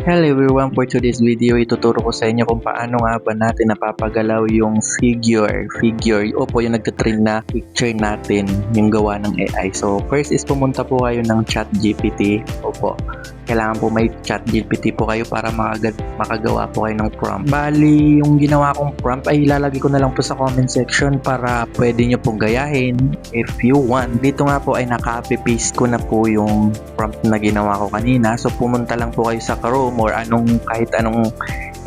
Hello everyone, for today's video, ituturo ko sa inyo kung paano nga ba natin napapagalaw yung figure. Opo, yung nagtatrain na picture natin, yung gawa ng AI. So, first is pumunta po kayo ng ChatGPT. Opo, kailangan po may ChatGPT po kayo para makagawa po kayo ng prompt. Bali, yung ginawa kong prompt ay ilalagay ko na lang po sa comment section para pwede nyo pong gayahin if you want. Dito nga po ay naka-copy-paste ko na po yung prompt na ginawa ko kanina. So, pumunta lang po kayo sa Chrome or kahit anong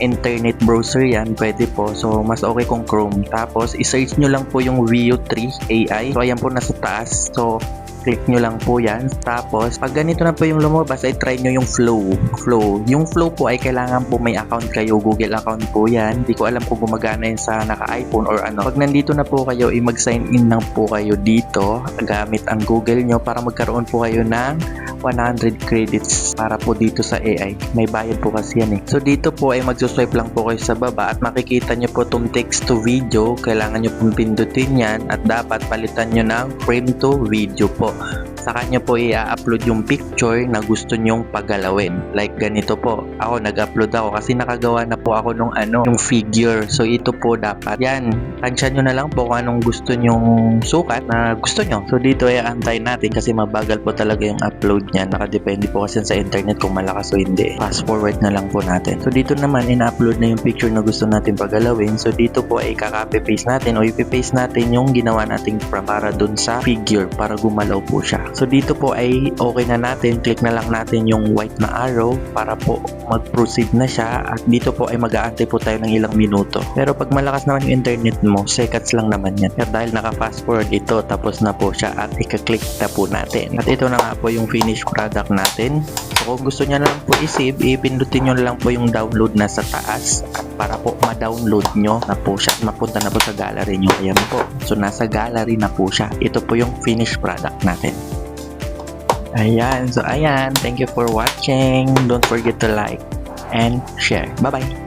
internet browser yan, pwede po. So, mas okay kung Chrome. Tapos, i-search nyo lang po yung Veo 3 AI. So, ayan po nasa taas. So, click nyo lang po yan. Tapos, pag ganito na po yung lumabas, ay try nyo yung flow. Yung flow po ay kailangan po may account kayo. Google account po yan. Hindi ko alam kung gumagana yun sa naka-iPhone or ano. Pag nandito na po kayo, mag-sign in lang po kayo dito gamit ang Google nyo para magkaroon po kayo ng 100 credits para po dito sa AI. May bayad po kasi yan eh. So, dito po ay magsuswipe lang po kayo sa baba at makikita nyo po itong text to video. Kailangan nyo pong pindutin yan at dapat palitan nyo ng frame to video po. Sa kanya po i-upload yung picture na gusto nyong pagalawin. Like ganito po. Ako nag-upload ako kasi nakagawa na po ako yung figure. So ito po dapat. Yan. Tansya nyo na lang po kung anong gusto nyong sukat na gusto nyo. So dito ay antay natin kasi mabagal po talaga yung upload niya. Nakadepende po kasi sa internet kung malakas o hindi. Fast forward na lang po natin. So dito naman ina-upload na yung picture na gusto natin pagalawin. So dito po ay kaka-paste natin o ipipaste natin yung ginawa nating para dun sa figure para gumalaw po siya. So dito po ay okay na natin, click na lang natin yung white na arrow para po mag-proceed na siya at dito po ay mag-aantay po tayo ng ilang minuto. Pero pag malakas naman yung internet mo, seconds lang naman yan. At dahil naka-fast forward ito, tapos na po siya at i-click na po natin. At ito na nga po yung finished product natin. So kung gusto nyo na lang po i-save, ipindutin nyo na lang po yung download na sa taas at para po ma-download nyo na po siya at mapunta na po sa gallery nyo. Ayan po. So nasa gallery na po siya. Ito po yung finished product natin. Ayan. So, ayan. Thank you for watching. Don't forget to like and share. Bye-bye.